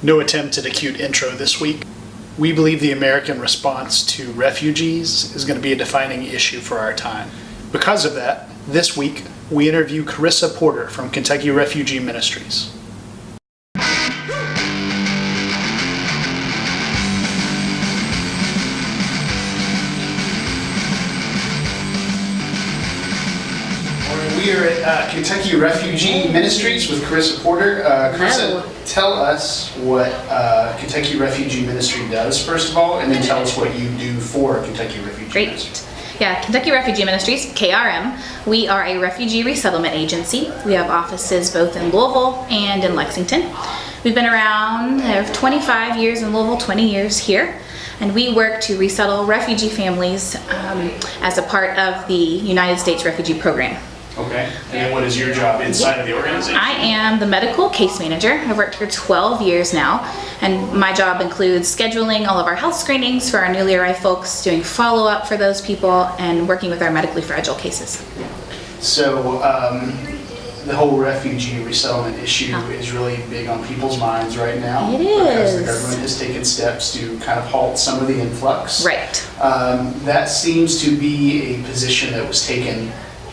No attempt at a cute intro this week. We believe the American response to refugees is going to be a defining issue for our time. Because of that, this week we interview Carissa Porter from Kentucky Refugee Ministries. We are at Kentucky Refugee Ministries with Carissa Porter. Carissa, tell us what Kentucky Refugee Ministry does, first of all, and then tell us what you do for Kentucky Refugee Ministry. Yeah, Kentucky Refugee Ministries, KRM, we are a refugee resettlement agency. We have offices both in Louisville and in Lexington. We've been around 25 years in Louisville, 20 years here, and we work to resettle refugee families as a part of the United States Refugee Program. Okay, and then what is your job inside of the organization? I am the medical case manager. I've worked here 12 years now, and my job includes scheduling all of our health screenings for our newly arrived folks, doing follow-up for those people, and working with our medically fragile cases. So the whole refugee resettlement issue is really big on people's minds right now. It is. Because the government has taken steps to kind of halt some of the influx. Right. That seems to be a position that was taken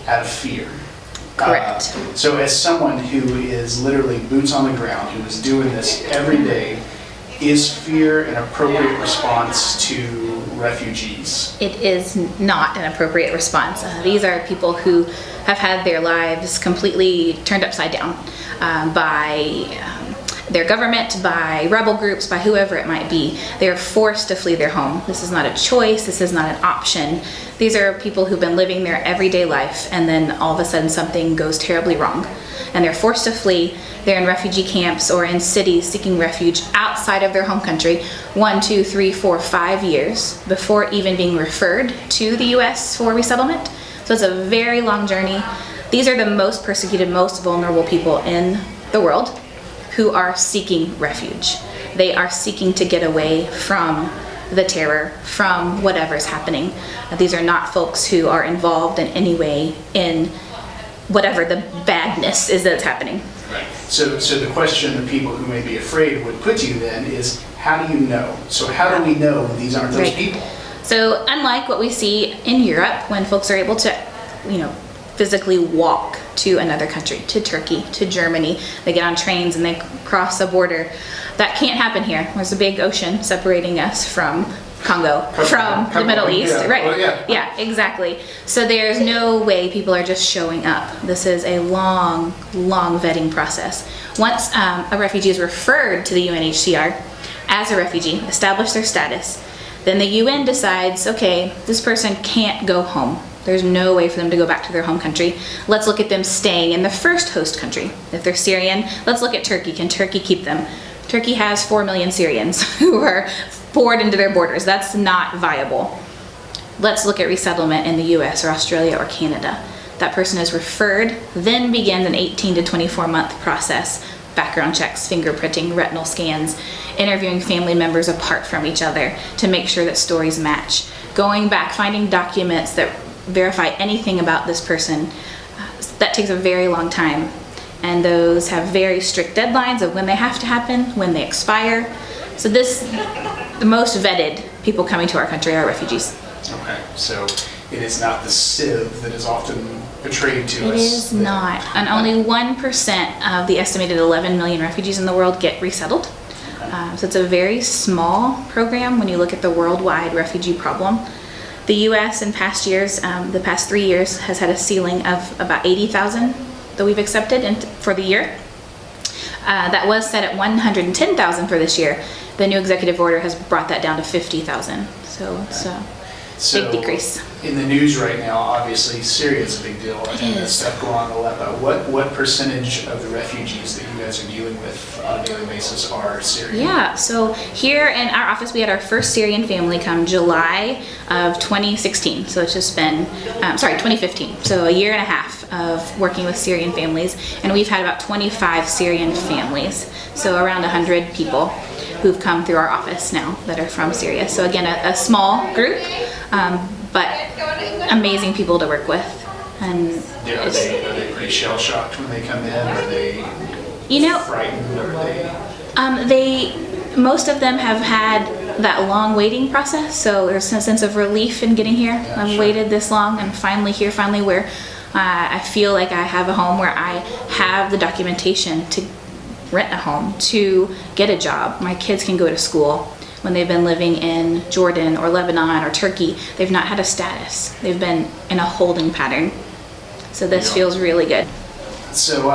out of fear. Correct. So as someone who is literally boots on the ground, who is doing this every day, is fear an appropriate response to refugees? It is not an appropriate response. These are people who have had their lives completely turned upside down by their government, by rebel groups, by whoever it might be. They are forced to flee their home. This is not a choice. This is not an option. These are people who've been living their everyday life, and then all of a sudden something goes terribly wrong, and they're forced to flee. They're in refugee camps or in cities seeking refuge outside of their home country 1, 2, 3, 4, 5 years before even being referred to the U.S. for resettlement. So it's a very long journey. These are the most persecuted, most vulnerable people in the world who are seeking refuge. They are seeking to get away from the terror, from whatever's happening. These are not folks who are involved in any way in whatever the badness is that's happening. Right. So the question that people who may be afraid would put to you then is, how do you know? So how do we know these aren't those people? So unlike what we see in Europe, when folks are able to, physically walk to another country, to Turkey, to Germany, they get on trains and they cross a border. That can't happen here. There's a big ocean separating us from Congo, from the Middle East, right? Well, yeah, exactly. So there's no way people are just showing up. This is a long, long vetting process. Once a refugee is referred to the UNHCR as a refugee, establish their status, then the UN decides, okay, this person can't go home. There's no way for them to go back to their home country. Let's look at them staying in the first host country. If they're Syrian, let's look at Turkey. Can Turkey keep them? Turkey has 4 million Syrians who are poured into their borders. That's not viable. Let's look at resettlement in the US or Australia or Canada. That person is referred, then begins an 18 to 24 month process. Background checks, fingerprinting, retinal scans, interviewing family members apart from each other to make sure that stories match. Going back, finding documents that verify anything about this person. That takes a very long time, and those have very strict deadlines of when they have to happen, when they expire. So the most vetted people coming to our country are refugees. Okay, so it is not the sieve that is often portrayed to us. It is not, and only 1% of the estimated 11 million refugees in the world get resettled. So it's a very small program when you look at the worldwide refugee problem. The U.S. in past years, the past 3 years, has had a ceiling of about 80,000 that we've accepted for the year. That was set at 110,000 for this year. The new executive order has brought that down to 50,000. So it's a big decrease. In the news right now, obviously, Syria is a big deal. I think there's stuff going on in Aleppo. What percentage of the refugees that you guys are dealing with on a daily basis are Syrian? Yeah, so here in our office, we had our first Syrian family come July of 2016. So it's just been, 2015. So a year and a half of working with Syrian families. And we've had about 25 Syrian families. So around 100 people who've come through our office now that are from Syria. So again, a small group, but amazing people to work with. And are they pretty shell shocked when they come in? Are they frightened? Are they Most of them have had that long waiting process, so there's a sense of relief in getting here. I've sure. waited this long and finally here, finally where I feel like I have a home where I have the documentation to rent a home, to get a job. My kids can go to school. When they've been living in Jordan or Lebanon or Turkey, they've not had a status. They've been in a holding pattern. So this feels really good. So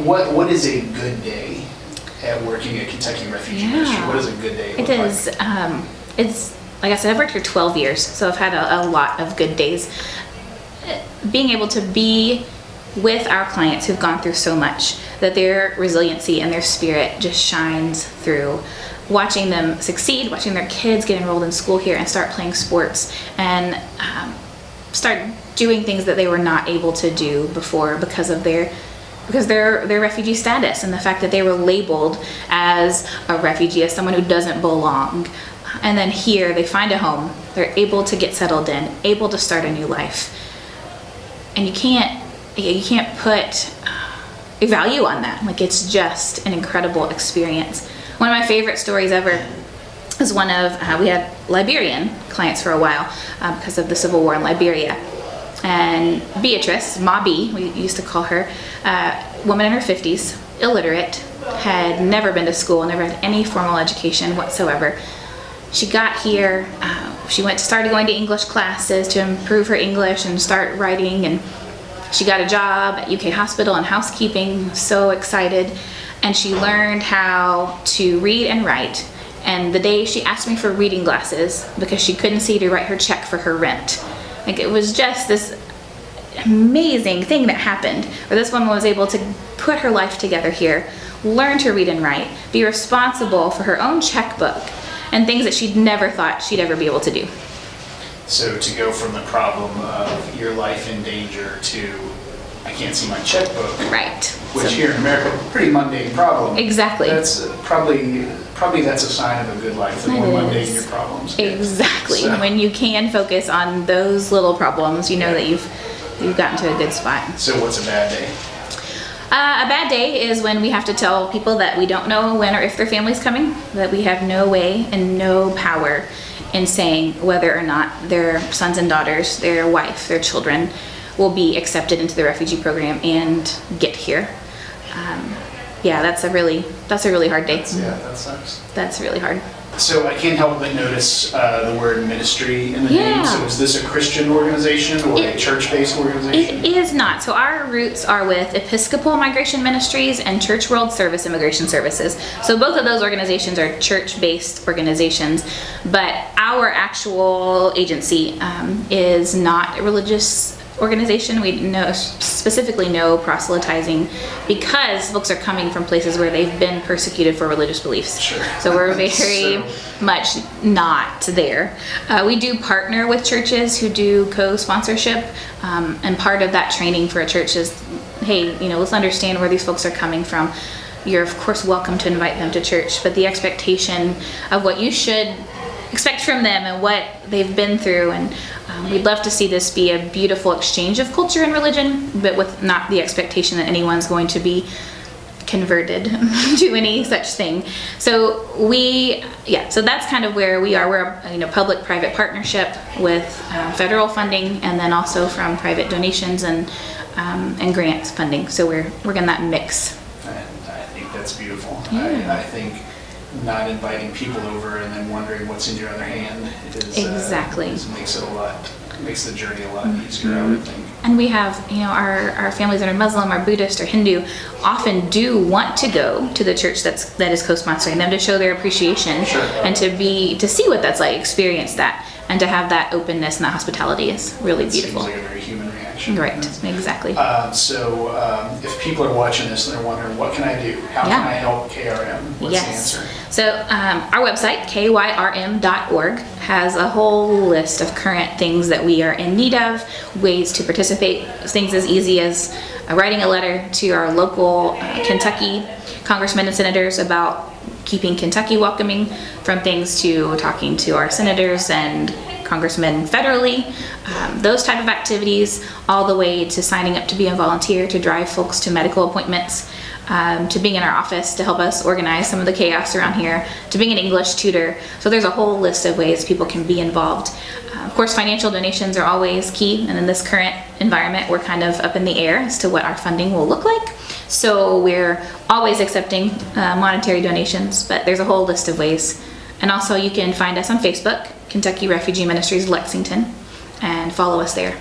what is a good day at working at Kentucky Refugee Ministry? What is a good day look It is. It's, like I said, I've worked here 12 years, so I've had a lot of good days. Being able to be with our clients who've gone through so much, that their resiliency and their spirit just shines through. Watching them succeed, watching their kids get enrolled in school here and start playing sports and start doing things that they were not able to do before because of their refugee status and the fact that they were labeled as a refugee, as someone who doesn't belong. And then here they find a home, they're able to get settled in, able to start a new life. And you can't put a value on that. Like, it's just an incredible experience. One of my favorite stories ever is one of, we had Liberian clients for a while because of the civil war in Liberia. And Beatrice, Ma B, we used to call her, woman in her 50s, illiterate, had never been to school, never had any formal education whatsoever. She got here, she started going to English classes to improve her English and start writing, and she got a job at UK Hospital in housekeeping, so excited, and she learned how to read and write. And the day she asked me for reading glasses because she couldn't see to write her check for her rent. Like, it was just this amazing thing that happened where this woman was able to put her life together here, learn to read and write, be responsible for her own checkbook, and things that she'd never thought she'd ever be able to do. So to go from the problem of your life in danger to I can't see my checkbook, Right. which here in America, pretty mundane problem. Exactly. That's probably that's a sign of a good life. The more mundane your problems get. Exactly. So, When you can focus on those little problems, you know that you've gotten to a good spot. so what's a bad day? A bad day is when we have to tell people that we don't know when or if their family's coming, that we have no way and no power in saying whether or not their sons and daughters, their wife, their children will be accepted into the refugee program and get here. Yeah, that's a really hard day. Yeah, that sucks. That's really hard. So I can't help but notice the word ministry in the name. So is this a Christian organization or a church-based organization? It is not. So our roots are with Episcopal Migration Ministries and Church World Service Immigration Services. So both of those organizations are church-based organizations, but our actual agency is not a religious organization. We specifically no proselytizing because folks are coming from places where they've been persecuted for religious beliefs. Sure. So we're very much not there. We do partner with churches who do co-sponsorship, and part of that training for a church is, hey, let's understand where these folks are coming from. You're of course welcome to invite them to church, but the expectation of what you should expect from them and what they've been through, and we'd love to see this be a beautiful exchange of culture and religion, but with not the expectation that anyone's going to be converted to any such thing. So so that's kind of where we are. We're a public-private partnership with federal funding, and then also from private donations and grants funding. So we're getting that mix. I think that's beautiful. Yeah. I think not inviting people over and then wondering what's in your other hand is Exactly. Makes the journey a lot easier, I would think. And we have, our families that are Muslim or Buddhist or Hindu often do want to go to the church that is co-sponsoring them to show their appreciation. Sure. And to see what that's like, experience that, and to have that openness and that hospitality is really beautiful. Seems like a very human reaction. Right, exactly. If people are watching this and they're wondering, what can I do? How can I help KRM? What's the answer? So our website, kyrm.org, has a whole list of current things that we are in need of, ways to participate, things as easy as writing a letter to our local Kentucky congressmen and senators about keeping Kentucky welcoming, from things to talking to our senators and congressmen federally, those type of activities, all the way to signing up to be a volunteer to drive folks to medical appointments. to being in our office to help us organize some of the chaos around here, to being an English tutor. So there's a whole list of ways people can be involved. Of course, financial donations are always key, and in this current environment, we're kind of up in the air as to what our funding will look like. So we're always accepting monetary donations, but there's a whole list of ways. And also you can find us on Facebook, Kentucky Refugee Ministries Lexington, and follow us there.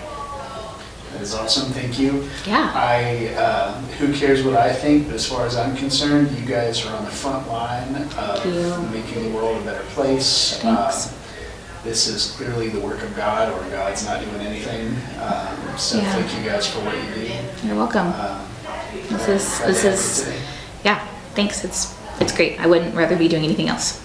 That is awesome, thank you. Yeah. Who cares what I think, but as far as I'm concerned, you guys are on the front line of making the world a better place. Thanks. This is clearly the work of God, or God's not doing anything. So thank you guys for what you do. You're welcome. This is, yeah, thanks. It's great. I wouldn't rather be doing anything else.